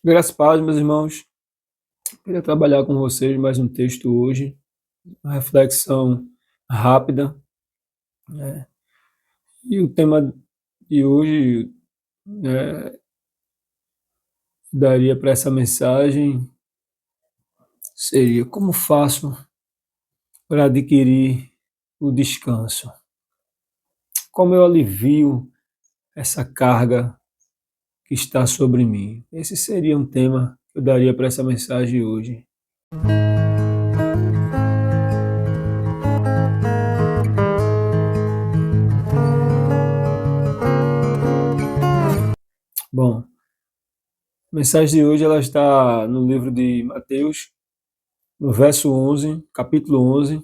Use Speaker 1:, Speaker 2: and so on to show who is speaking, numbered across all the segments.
Speaker 1: Graças a Deus, meus irmãos. Queria trabalhar com vocês mais um texto hoje, uma reflexão rápida, né? E o tema de hoje, né, daria para essa mensagem seria: como faço para adquirir o descanso? Como eu alivio essa carga que está sobre mim? Esse seria um tema que eu daria para essa mensagem hoje. Bom, a mensagem de hoje ela está no livro de Mateus, no verso 11, capítulo 11,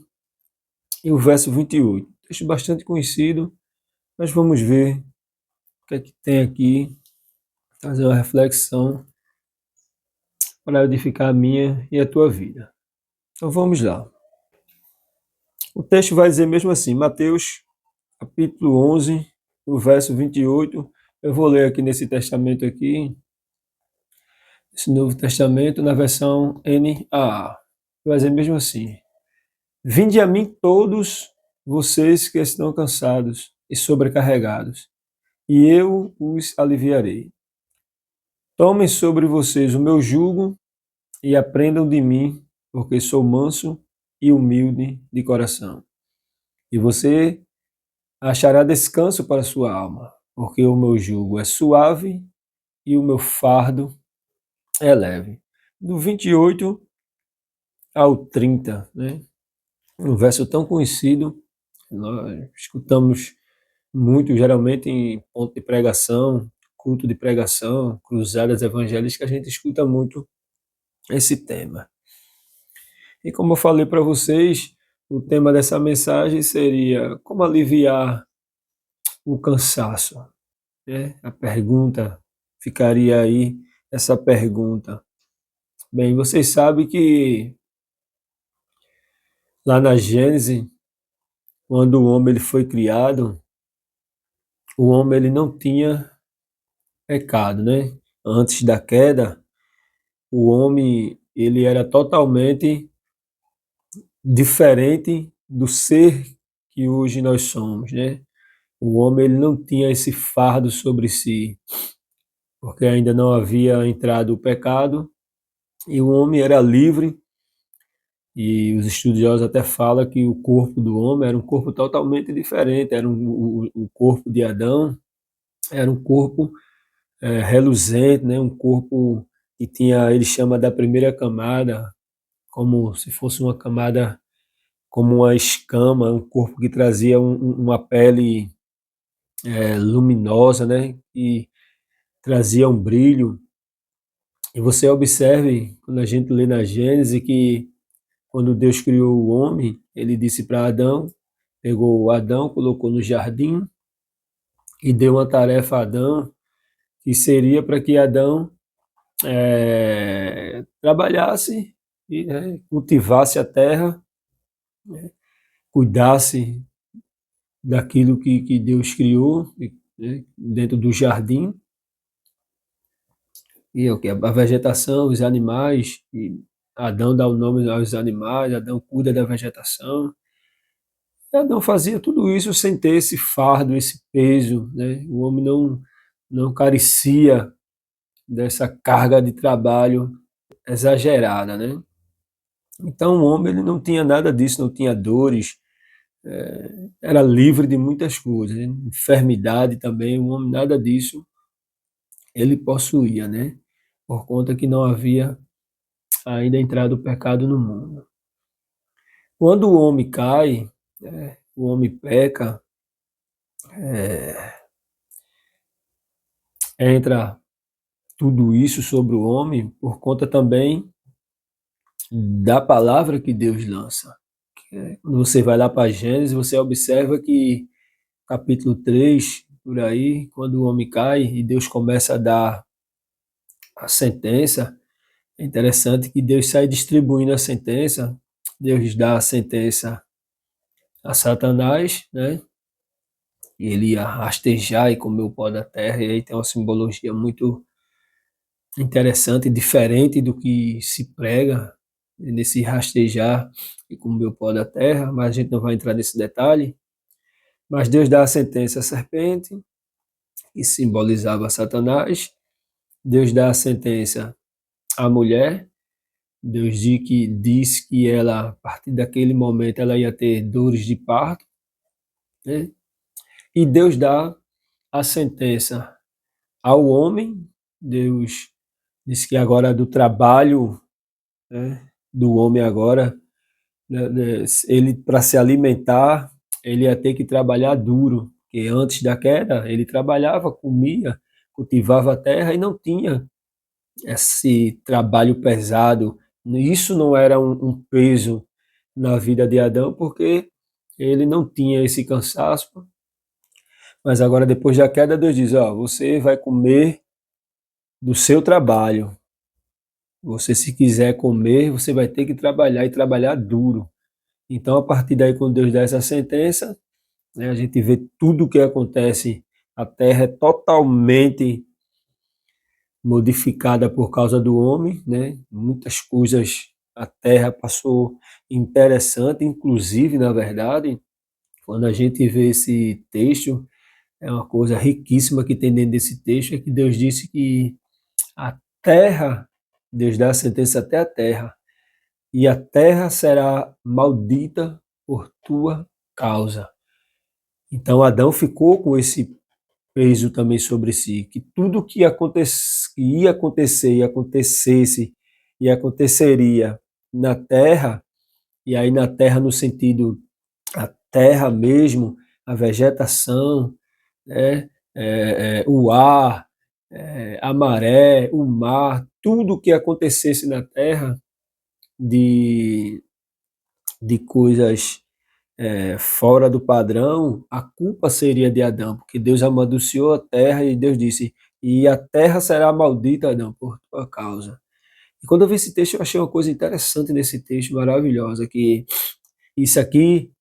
Speaker 1: e o verso 28. Texto bastante conhecido, mas vamos ver o que é que tem aqui, fazer uma reflexão para edificar a minha e a tua vida. Então vamos lá. O texto vai dizer mesmo assim, Mateus, capítulo 11, o verso 28. Eu vou ler aqui nesse testamento aqui, esse Novo Testamento, na versão NAA. Vai dizer mesmo assim: Vinde a mim todos vocês que estão cansados e sobrecarregados, e eu os aliviarei. Tomem sobre vocês o meu jugo e aprendam de mim, porque sou manso e humilde de coração. E você achará descanso para a sua alma, porque o meu jugo é suave e o meu fardo é leve. Do 28 ao 30, né? Um verso tão conhecido, nós escutamos muito, geralmente em ponto de pregação, culto de pregação, cruzadas evangélicas, que a gente escuta muito esse tema. E como eu falei para vocês, o tema dessa mensagem seria como aliviar o cansaço, né? A pergunta ficaria aí, essa pergunta. Bem, vocês sabem que lá na Gênesis, quando o homem ele foi criado, o homem ele não tinha pecado, né? Antes da queda, o homem ele era totalmente diferente do ser que hoje nós somos, né? O homem ele não tinha esse fardo sobre si, porque ainda não havia entrado o pecado, e o homem era livre, e os estudiosos até falam que o corpo do homem era um corpo totalmente diferente, o corpo de Adão era um corpo reluzente, né? Um corpo que tinha, ele chama da primeira camada, como se fosse uma camada, como uma escama, um corpo que trazia uma pele luminosa, né? E trazia um brilho. E você observe, quando a gente lê na Gênesis, que quando Deus criou o homem, ele disse para Adão, pegou Adão, colocou no jardim e deu uma tarefa a Adão, que seria para que Adão trabalhasse e, né, cultivasse a terra, né, cuidasse daquilo que Deus criou, né, dentro do jardim, e a vegetação, os animais, e Adão dá o nome aos animais, Adão cuida da vegetação. E Adão fazia tudo isso sem ter esse fardo, esse peso, né? O homem não carecia dessa carga de trabalho exagerada, né? Então o homem ele não tinha nada disso, não tinha dores, era livre de muitas coisas, né? Enfermidade também, o homem nada disso ele possuía, né? Por conta que não havia ainda entrado o pecado no mundo. Quando o homem cai, o homem peca, entra tudo isso sobre o homem por conta também da palavra que Deus lança. Quando você vai lá para Gênesis, você observa que capítulo 3 por aí, quando o homem cai e Deus começa a dar a sentença, é interessante que Deus sai distribuindo a sentença, Deus dá a sentença a Satanás, né? E ele ia rastejar e comer o pó da terra, e aí tem uma simbologia muito interessante, diferente do que se prega nesse rastejar e comer o pó da terra, mas a gente não vai entrar nesse detalhe. Mas Deus dá a sentença à serpente, que simbolizava Satanás. Deus dá a sentença à mulher. Deus diz que ela, a partir daquele momento, ela ia ter dores de parto, né? E Deus dá a sentença ao homem. Deus diz que agora do trabalho, né, do homem agora, né, ele para se alimentar, ele ia ter que trabalhar duro, porque antes da queda ele trabalhava, comia, cultivava a terra e não tinha esse trabalho pesado. Isso não era um peso na vida de Adão, porque ele não tinha esse cansaço. Mas agora, depois da queda, Deus diz: ó, você vai comer do seu trabalho. Você, se quiser comer, você vai ter que trabalhar e trabalhar duro. Então, a partir daí, quando Deus dá essa sentença, né, a gente vê tudo o que acontece. A terra é totalmente modificada por causa do homem, né? Muitas coisas a terra passou interessante, inclusive, na verdade, quando a gente vê esse texto, é uma coisa riquíssima que tem dentro desse texto, é que Deus disse que a terra, Deus dá a sentença até a terra, e a terra será maldita por tua causa. Então Adão ficou com esse peso também sobre si, que tudo que ia acontecer e acontecesse e aconteceria na terra, e aí na terra no sentido a terra mesmo, a vegetação, né, o ar, a maré, o mar, tudo que acontecesse na terra de, de coisas fora do padrão, a culpa seria de Adão, porque Deus amaldiçoou a terra e Deus disse: e a terra será maldita, Adão, por tua causa. E quando eu vi esse texto, eu achei uma coisa interessante nesse texto, maravilhosa, que isso aqui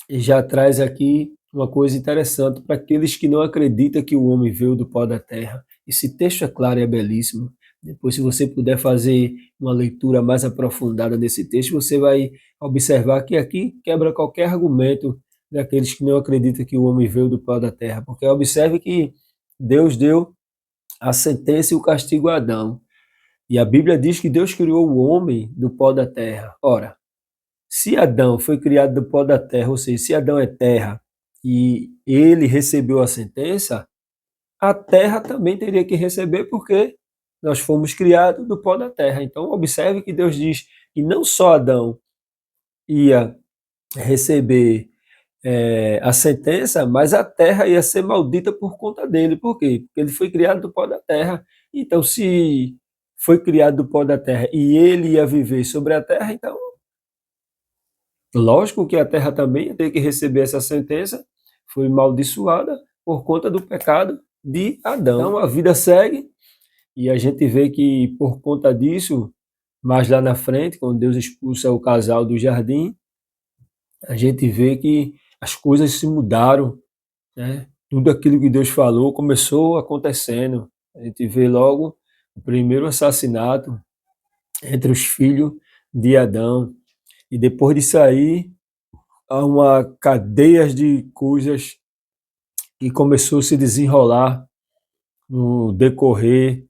Speaker 1: já traz aqui uma coisa interessante para aqueles que não acreditam que o homem veio do pó da terra. Esse texto é claro e é belíssimo. Depois, se você puder fazer uma leitura mais aprofundada desse texto, você vai observar que aqui quebra qualquer argumento daqueles que não acreditam que o homem veio do pó da terra. Porque observe que Deus deu a sentença e o castigo a Adão. E a Bíblia diz que Deus criou o homem do pó da terra. Ora, se Adão foi criado do pó da terra, ou seja, se Adão é terra e ele recebeu a sentença, a terra também teria que receber, porque nós fomos criados do pó da terra. Então, observe que Deus diz que não só Adão ia receber a sentença, mas a terra ia ser maldita por conta dele. Por quê? Porque ele foi criado do pó da terra. Então, se foi criado do pó da terra e ele ia viver sobre a terra, então lógico que a terra também ia ter que receber essa sentença, foi maldiçoada por conta do pecado de Adão. Então a vida segue e a gente vê que por conta disso, mais lá na frente, quando Deus expulsa o casal do jardim, a gente vê que as coisas se mudaram, né? Tudo aquilo que Deus falou começou acontecendo. A gente vê logo o primeiro assassinato entre os filhos de Adão. E depois disso aí, há uma cadeia de coisas que começou a se desenrolar no decorrer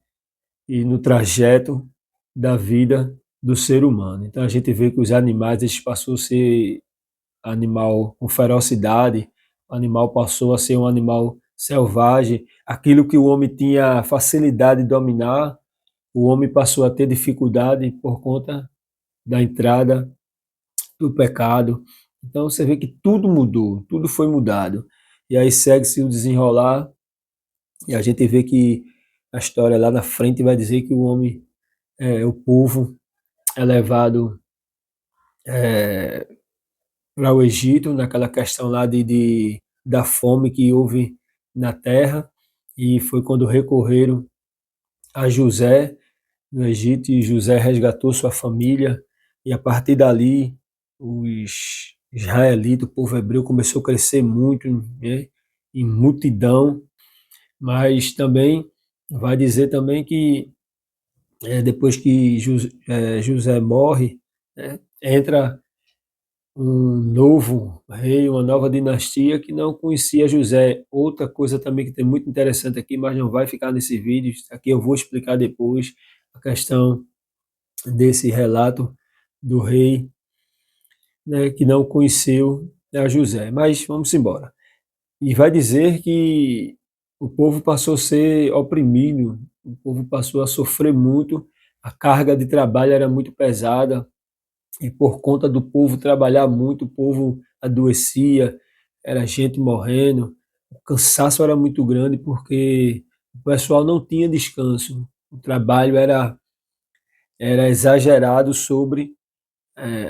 Speaker 1: e no trajeto da vida do ser humano. Então a gente vê que os animais eles passou a ser animal com ferocidade, o animal passou a ser um animal selvagem, aquilo que o homem tinha facilidade de dominar, o homem passou a ter dificuldade por conta da entrada do pecado. Então você vê que tudo mudou, tudo foi mudado. E aí segue-se o desenrolar, e a gente vê que a história lá na frente vai dizer que o homem, o povo é levado para o Egito, naquela questão lá da fome que houve na terra, e foi quando recorreram a José no Egito, e José resgatou sua família, e a partir dali os israelitas, o povo hebreu começou a crescer muito, né, em multidão, mas também vai dizer também que depois que José morre, entra um novo rei, uma nova dinastia que não conhecia José. Outra coisa também que tem muito interessante aqui, mas não vai ficar nesse vídeo, aqui eu vou explicar depois a questão desse relato do rei, né, que não conheceu a José. Mas vamos embora. E vai dizer que o povo passou a ser oprimido, o povo passou a sofrer muito, a carga de trabalho era muito pesada, e por conta do povo trabalhar muito, o povo adoecia, era gente morrendo, o cansaço era muito grande porque o pessoal não tinha descanso, o trabalho era exagerado sobre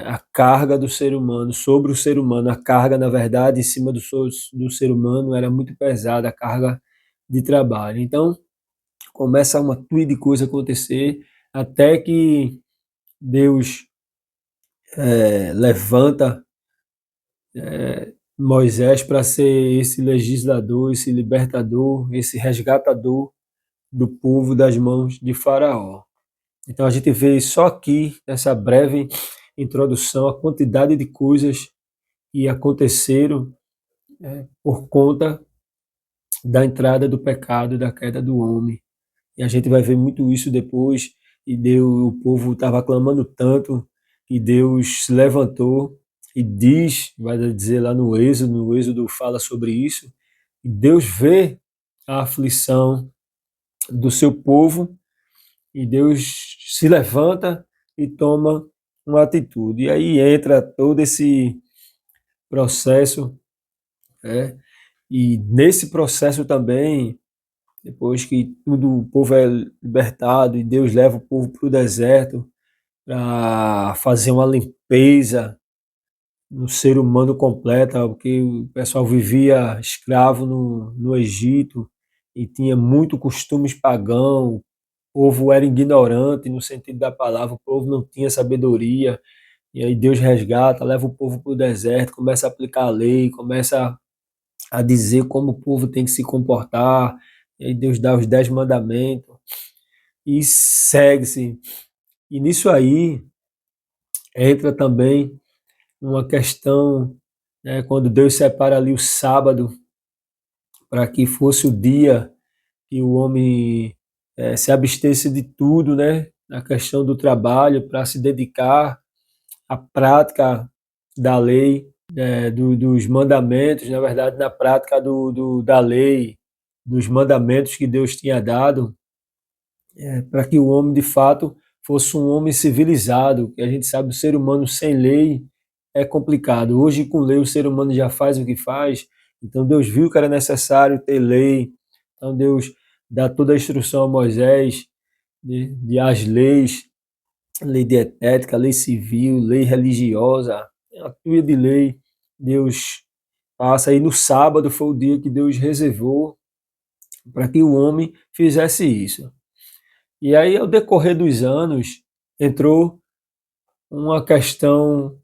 Speaker 1: a carga do ser humano, sobre o ser humano. A carga, na verdade, em cima do ser humano era muito pesada, a carga de trabalho. Então, começa uma tuia de coisa a acontecer, até que Deus levanta Moisés para ser esse legislador, esse libertador, esse resgatador do povo das mãos de Faraó. Então a gente vê só aqui, nessa breve introdução, a quantidade de coisas que aconteceram por conta da entrada do pecado, da queda do homem. E a gente vai ver muito isso depois, e Deus, o povo estava clamando tanto, que Deus se levantou e diz, vai dizer lá no Êxodo fala sobre isso, e Deus vê a aflição do seu povo, e Deus se levanta e toma uma atitude. E aí entra todo esse processo, né? E nesse processo também, depois que tudo o povo é libertado e Deus leva o povo para o deserto para fazer uma limpeza no ser humano completa, porque o pessoal vivia escravo no Egito e tinha muito costumes pagão, o povo era ignorante no sentido da palavra, o povo não tinha sabedoria, e aí Deus resgata, leva o povo para o deserto, começa a aplicar a lei, começa a dizer como o povo tem que se comportar, e aí Deus dá os 10 mandamentos, e segue-se. E nisso aí entra também uma questão, né, quando Deus separa ali o sábado para que fosse o dia que o homem se abstesse de tudo, né, na questão do trabalho, para se dedicar à prática da lei, dos mandamentos, na verdade, na prática da lei, dos mandamentos que Deus tinha dado, para que o homem de fato fosse um homem civilizado, que a gente sabe o ser humano sem lei é complicado. Hoje com lei o ser humano já faz o que faz, então Deus viu que era necessário ter lei, então Deus dá toda a instrução a Moisés de as leis, lei dietética, lei civil, lei religiosa, a tuia de lei, Deus passa, e no sábado foi o dia que Deus reservou para que o homem fizesse isso. E aí, ao decorrer dos anos, entrou uma questão,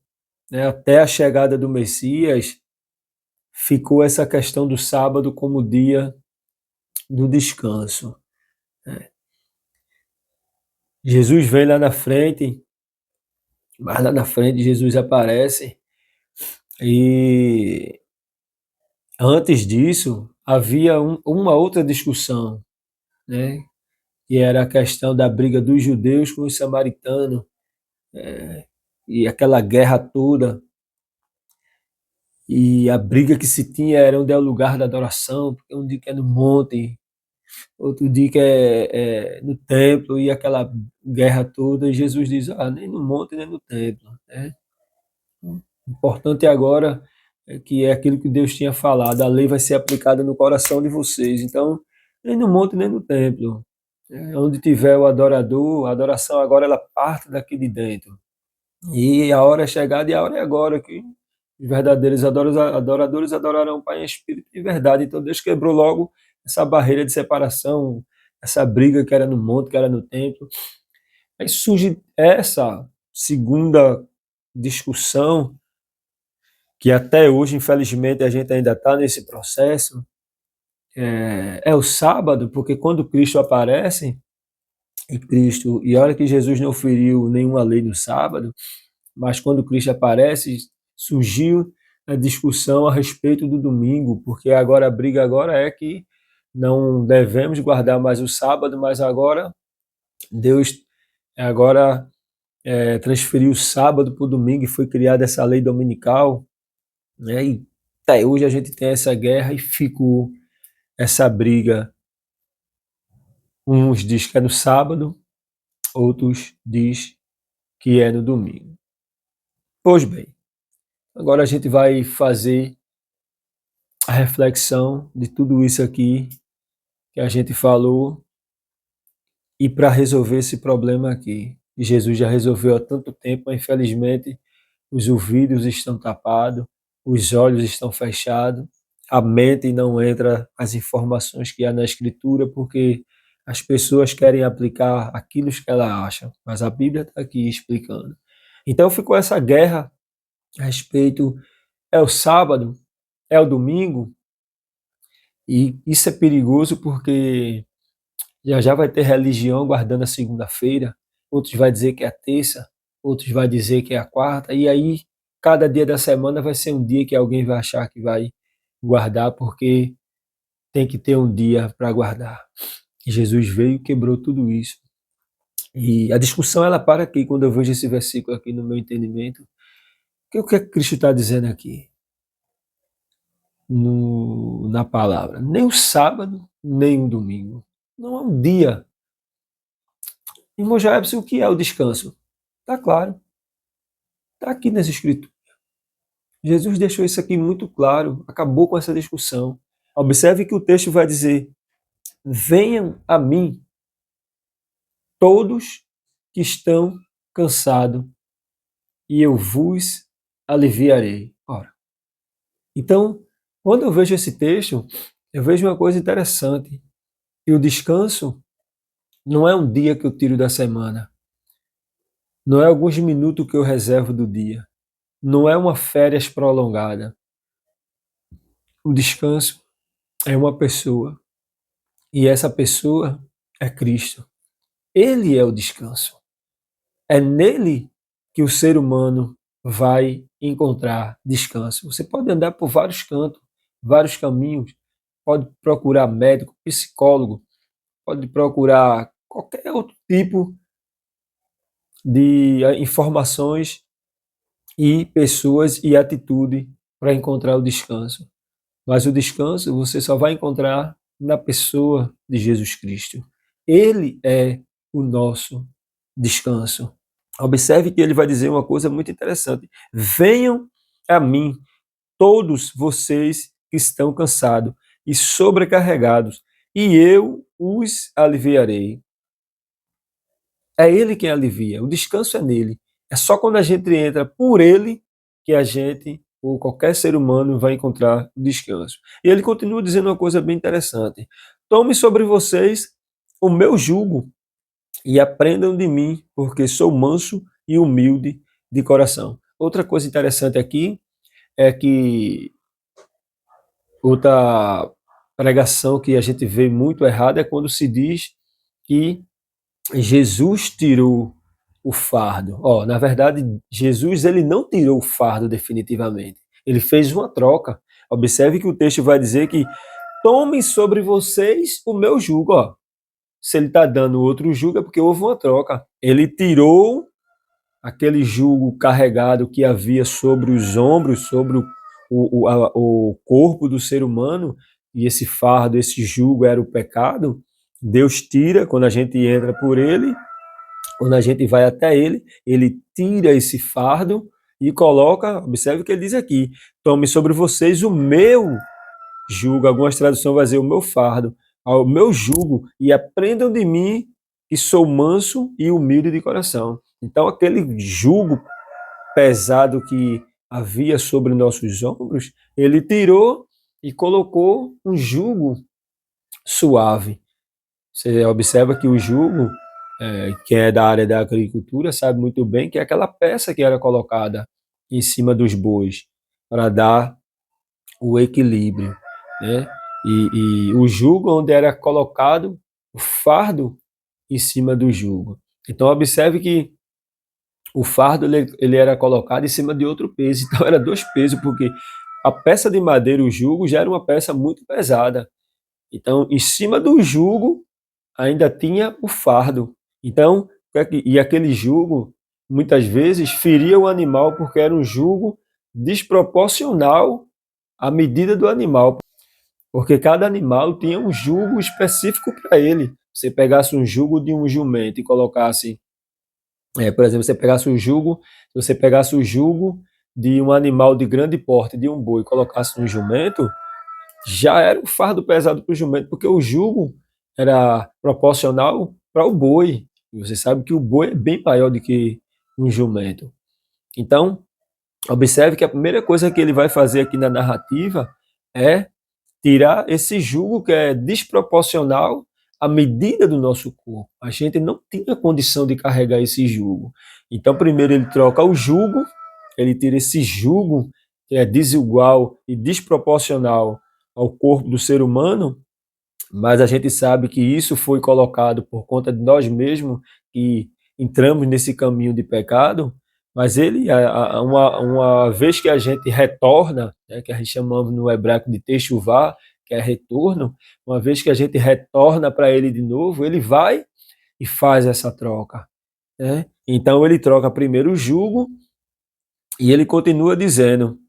Speaker 1: né, até a chegada do Messias, ficou essa questão do sábado como dia do descanso. Jesus vem lá na frente, mas lá na frente Jesus aparece, e antes disso havia uma outra discussão, né, que era a questão da briga dos judeus com os samaritanos, e aquela guerra toda. E a briga que se tinha era onde é o lugar da adoração, porque um dia que é no monte, outro dia que é no templo, e aquela guerra toda, e Jesus diz, nem no monte, nem no templo, né? O importante agora é que é aquilo que Deus tinha falado, a lei vai ser aplicada no coração de vocês, então, nem no monte, nem no templo. Onde tiver o adorador, a adoração agora ela parte daqui de dentro. E a hora é chegada e a hora é agora que os verdadeiros adoradores adorarão o Pai em espírito e verdade. Então Deus quebrou logo essa barreira de separação, essa briga que era no monte, que era no templo. Aí surge essa segunda discussão, que até hoje, infelizmente, a gente ainda está nesse processo, é o sábado, porque quando Cristo aparece, em Cristo. E olha que Jesus não feriu nenhuma lei no sábado, mas quando Cristo aparece, surgiu a discussão a respeito do domingo, porque agora a briga agora é que não devemos guardar mais o sábado, mas agora Deus agora transferiu o sábado para o domingo e foi criada essa lei dominical, né? E até hoje a gente tem essa guerra e ficou essa briga. Uns diz que é no sábado, outros diz que é no domingo. Pois bem, agora a gente vai fazer a reflexão de tudo isso aqui que a gente falou e para resolver esse problema aqui. E Jesus já resolveu há tanto tempo, mas infelizmente os ouvidos estão tapados, os olhos estão fechados, a mente não entra as informações que há na Escritura, porque as pessoas querem aplicar aquilo que elas acham, mas a Bíblia está aqui explicando. Então ficou essa guerra a respeito, é o sábado, é o domingo, e isso é perigoso porque já já vai ter religião guardando a segunda-feira, outros vai dizer que é a terça, outros vai dizer que é a quarta, e aí cada dia da semana vai ser um dia que alguém vai achar que vai guardar, porque tem que ter um dia para guardar. E Jesus veio e quebrou tudo isso. E a discussão ela para aqui, quando eu vejo esse versículo aqui no meu entendimento, que o que é que Cristo está dizendo aqui na palavra? Nem o sábado, nem o domingo. Não é um dia. Irmão Jaebson, o que é o descanso? Está claro. Está aqui nas Escrituras. Jesus deixou isso aqui muito claro, acabou com essa discussão. Observe que o texto vai dizer: venham a mim todos que estão cansados e eu vos aliviarei. Ora, então, quando eu vejo esse texto, eu vejo uma coisa interessante. E o descanso não é um dia que eu tiro da semana, não é alguns minutos que eu reservo do dia, não é uma férias prolongada. O descanso é uma pessoa. E essa pessoa é Cristo. Ele é o descanso. É nele que o ser humano vai encontrar descanso. Você pode andar por vários cantos, vários caminhos, pode procurar médico, psicólogo, pode procurar qualquer outro tipo de informações e pessoas e atitude para encontrar o descanso. Mas o descanso você só vai encontrar na pessoa de Jesus Cristo. Ele é o nosso descanso. Observe que ele vai dizer uma coisa muito interessante. Venham a mim, todos vocês que estão cansados e sobrecarregados, e eu os aliviarei. É ele quem alivia, o descanso é nele. É só quando a gente entra por ele que a gente, ou qualquer ser humano, vai encontrar descanso. E ele continua dizendo uma coisa bem interessante. Tome sobre vocês o meu jugo e aprendam de mim, porque sou manso e humilde de coração. Outra coisa interessante aqui é que outra pregação que a gente vê muito errada é quando se diz que Jesus tirou o fardo. Na verdade, Jesus ele não tirou o fardo definitivamente. Ele fez uma troca. Observe que o texto vai dizer que tomem sobre vocês o meu jugo. Se ele está dando outro jugo é porque houve uma troca. Ele tirou aquele jugo carregado que havia sobre os ombros, sobre o corpo do ser humano, e esse fardo, esse jugo era o pecado. Deus tira quando a gente entra por ele. Quando a gente vai até ele, ele tira esse fardo e coloca, observe o que ele diz aqui: tome sobre vocês o meu jugo. Algumas traduções vão dizer o meu fardo, ao meu jugo, e aprendam de mim, que sou manso e humilde de coração. Então, aquele jugo pesado que havia sobre nossos ombros, ele tirou e colocou um jugo suave. Você observa que o jugo, quem é da área da agricultura sabe muito bem que é aquela peça que era colocada em cima dos bois para dar o equilíbrio, né? E o jugo onde era colocado o fardo em cima do jugo. Então observe que o fardo ele era colocado em cima de outro peso, então era dois pesos, porque a peça de madeira, o jugo, já era uma peça muito pesada. Então, em cima do jugo ainda tinha o fardo. Então, e aquele jugo muitas vezes feria o animal porque era um jugo desproporcional à medida do animal, porque cada animal tinha um jugo específico para ele. Você pegasse um jugo de um jumento e colocasse, por exemplo, você pegasse o jugo de um animal de grande porte, de um boi, e colocasse no jumento, já era um fardo pesado para o jumento, porque o jugo era proporcional para o boi. E você sabe que o boi é bem maior do que um jumento. Então, observe que a primeira coisa que ele vai fazer aqui na narrativa é tirar esse jugo que é desproporcional à medida do nosso corpo. A gente não tinha condição de carregar esse jugo. Então, primeiro ele troca o jugo, ele tira esse jugo que é desigual e desproporcional ao corpo do ser humano, mas a gente sabe que isso foi colocado por conta de nós mesmos, que entramos nesse caminho de pecado, mas ele, uma vez que a gente retorna, né, que a gente chamamos no hebraico de techuvá, que é retorno, uma vez que a gente retorna para ele de novo, ele vai e faz essa troca. Né? Então ele troca primeiro o jugo e ele continua dizendo,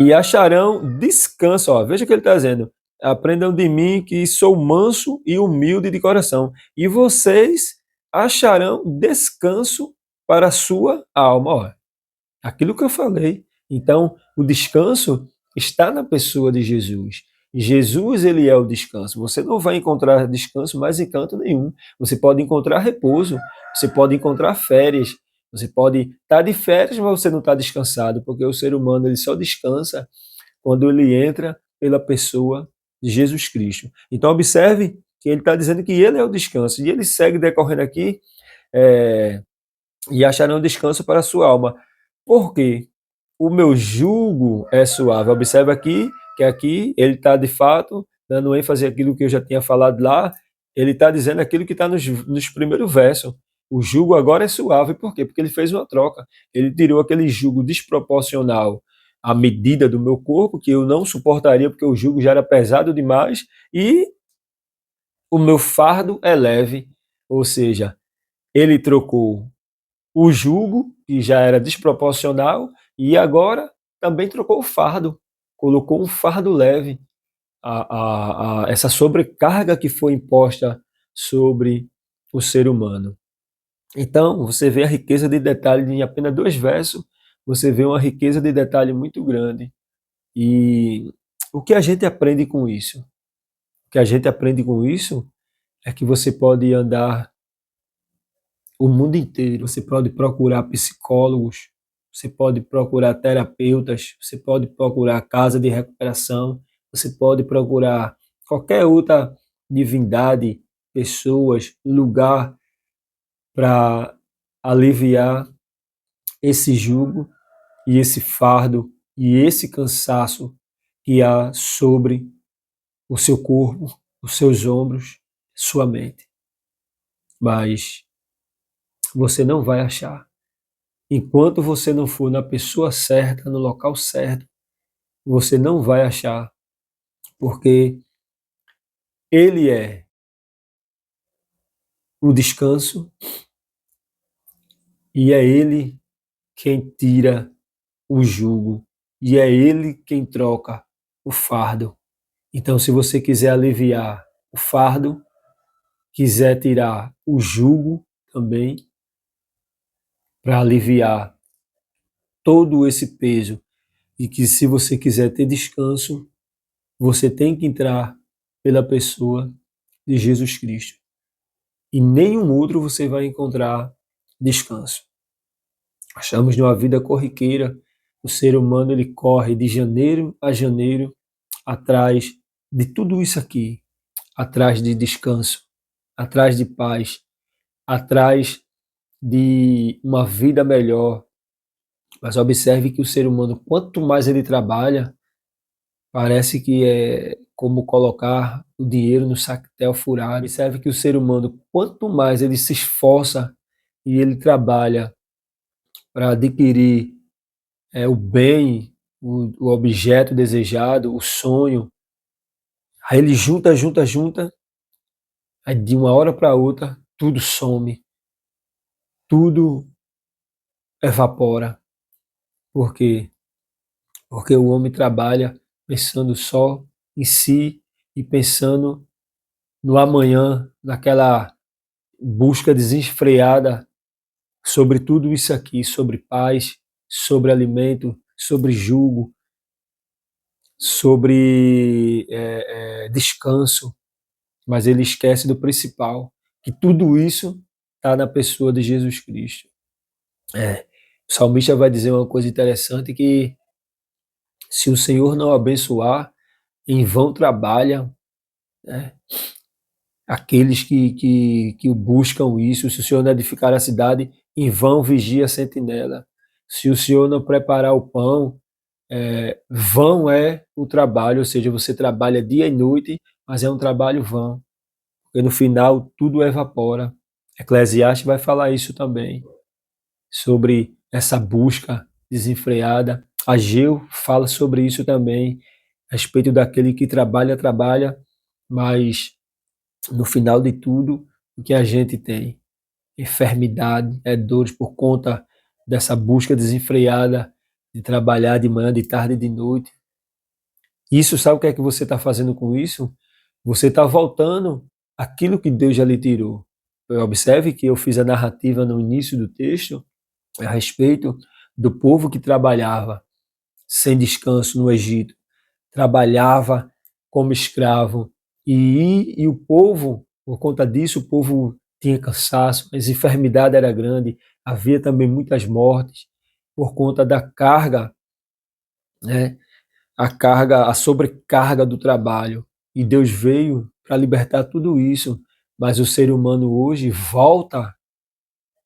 Speaker 1: e acharão descanso. Ó, veja o que ele está dizendo. Aprendam de mim que sou manso e humilde de coração, e vocês acharão descanso para a sua alma. Ó, aquilo que eu falei. Então, o descanso está na pessoa de Jesus. Jesus, ele é o descanso. Você não vai encontrar descanso mais em canto nenhum. Você pode encontrar repouso, você pode encontrar férias, você pode estar de férias, mas você não está descansado, porque o ser humano ele só descansa quando ele entra pela pessoa de Jesus Cristo. Então, observe que ele está dizendo que ele é o descanso. E ele segue decorrendo aqui, e acharão descanso para a sua alma. Por quê? O meu jugo é suave. Observe aqui que aqui ele está de fato dando ênfase àquilo que eu já tinha falado lá. Ele está dizendo aquilo que está nos primeiros versos. O jugo agora é suave. Por quê? Porque ele fez uma troca. Ele tirou aquele jugo desproporcional à medida do meu corpo, que eu não suportaria porque o jugo já era pesado demais, e o meu fardo é leve. Ou seja, ele trocou o jugo, que já era desproporcional, e agora também trocou o fardo, colocou um fardo leve, essa sobrecarga que foi imposta sobre o ser humano. Então, você vê a riqueza de detalhe em apenas 2 versos, você vê uma riqueza de detalhe muito grande. E o que a gente aprende com isso? O que a gente aprende com isso é que você pode andar o mundo inteiro. Você pode procurar psicólogos, você pode procurar terapeutas, você pode procurar casa de recuperação, você pode procurar qualquer outra divindade, pessoas, lugar para aliviar esse jugo e esse fardo e esse cansaço que há sobre o seu corpo, os seus ombros, sua mente. Mas você não vai achar. Enquanto você não for na pessoa certa, no local certo, você não vai achar, porque ele é o descanso e é ele quem tira o jugo e é ele quem troca o fardo. Então, se você quiser aliviar o fardo, quiser tirar o jugo também, para aliviar todo esse peso, e que se você quiser ter descanso, você tem que entrar pela pessoa de Jesus Cristo. E nenhum outro você vai encontrar descanso. Estamos numa vida corriqueira, o ser humano ele corre de janeiro a janeiro atrás de tudo isso aqui, atrás de descanso, atrás de paz, atrás de uma vida melhor. Mas observe que o ser humano, quanto mais ele trabalha, parece que como colocar o dinheiro no sactel furado. Observe que o ser humano, quanto mais ele se esforça e ele trabalha para adquirir o bem, o objeto desejado, o sonho, aí ele junta, junta, junta, aí de uma hora para outra tudo some, tudo evapora. Por quê? Porque o homem trabalha pensando só em si e pensando no amanhã, naquela busca desenfreada sobre tudo isso aqui, sobre paz, sobre alimento, sobre jugo, sobre descanso, mas ele esquece do principal, que tudo isso está na pessoa de Jesus Cristo. O salmista vai dizer uma coisa interessante, que se o Senhor não abençoar, em vão trabalha, né, aqueles que o buscam isso. Se o Senhor não edificar a cidade, em vão vigia a sentinela. Se o Senhor não preparar o pão, vão é o trabalho, ou seja, você trabalha dia e noite, mas é um trabalho vão, porque no final tudo evapora. Eclesiastes vai falar isso também, sobre essa busca desenfreada. Ageu fala sobre isso também, a respeito daquele que trabalha, trabalha, mas no final de tudo, o que a gente tem? Enfermidade, dores por conta dessa busca desenfreada de trabalhar de manhã, de tarde e de noite. Isso, sabe o que é que você está fazendo com isso? Você está voltando aquilo que Deus já lhe tirou. Observe que eu fiz a narrativa no início do texto a respeito do povo que trabalhava sem descanso no Egito, trabalhava como escravo, e o povo, por conta disso, o povo tinha cansaço, as enfermidades era grande, havia também muitas mortes por conta da carga, né? A sobrecarga do trabalho. E Deus veio para libertar tudo isso, mas o ser humano hoje volta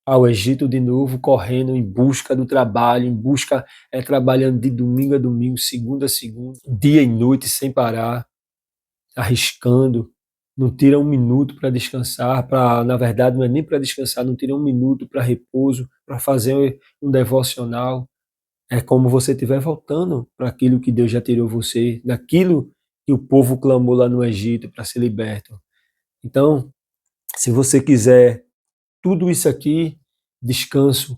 Speaker 1: ao Egito de novo, correndo em busca do trabalho, em busca, trabalhando de domingo a domingo, segunda a segunda, dia e noite sem parar, arriscando, não tira um minuto para descansar, na verdade não é nem para descansar, não tira um minuto para repouso, para fazer um devocional. É como você estiver voltando para aquilo que Deus já tirou você, daquilo que o povo clamou lá no Egito para ser liberto. Então, se você quiser tudo isso aqui, descanso,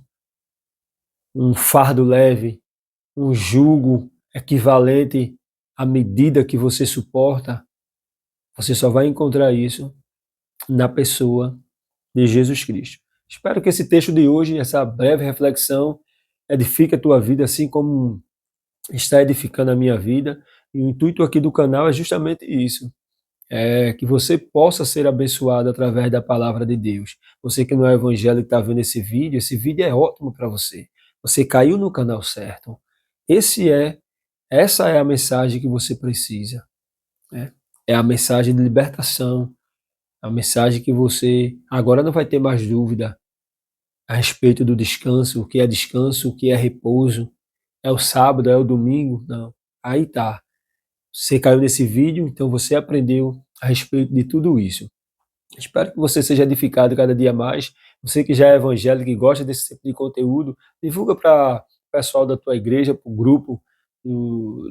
Speaker 1: um fardo leve, um jugo equivalente à medida que você suporta, você só vai encontrar isso na pessoa de Jesus Cristo. Espero que esse texto de hoje, essa breve reflexão, edifique a tua vida, assim como está edificando a minha vida. E o intuito aqui do canal é justamente isso, que você possa ser abençoado através da palavra de Deus. Você que não é evangélico e está vendo esse vídeo é ótimo para você. Você caiu no canal certo. Essa é a mensagem que você precisa, né? É a mensagem de libertação, a mensagem que você agora não vai ter mais dúvida a respeito do descanso, o que é repouso, é o sábado, é o domingo, não. Aí tá. Você caiu nesse vídeo, então você aprendeu a respeito de tudo isso. Espero que você seja edificado cada dia mais. Você que já é evangélico e gosta desse tipo de conteúdo, divulga para o pessoal da tua igreja, para o grupo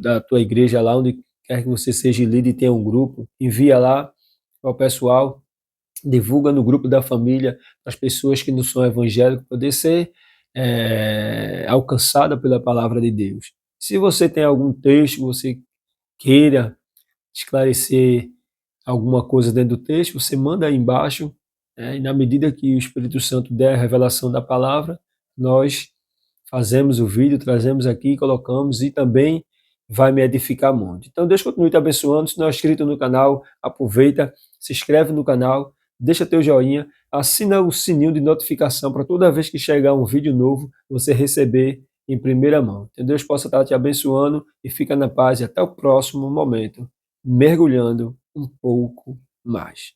Speaker 1: da tua igreja lá, onde quer que você seja líder e tenha um grupo. Envia lá para o pessoal, divulga no grupo da família, para as pessoas que não são evangélicas, poder ser alcançada pela palavra de Deus. Se você tem algum texto que você queira esclarecer alguma coisa dentro do texto, você manda aí embaixo, e na medida que o Espírito Santo der a revelação da palavra, nós fazemos o vídeo, trazemos aqui, colocamos e também vai me edificar muito. Então Deus continue te abençoando. Se não é inscrito no canal, aproveita, se inscreve no canal, deixa teu joinha, assina o sininho de notificação para toda vez que chegar um vídeo novo, você receber em primeira mão. Que Deus possa estar te abençoando e fica na paz e até o próximo momento, mergulhando um pouco mais.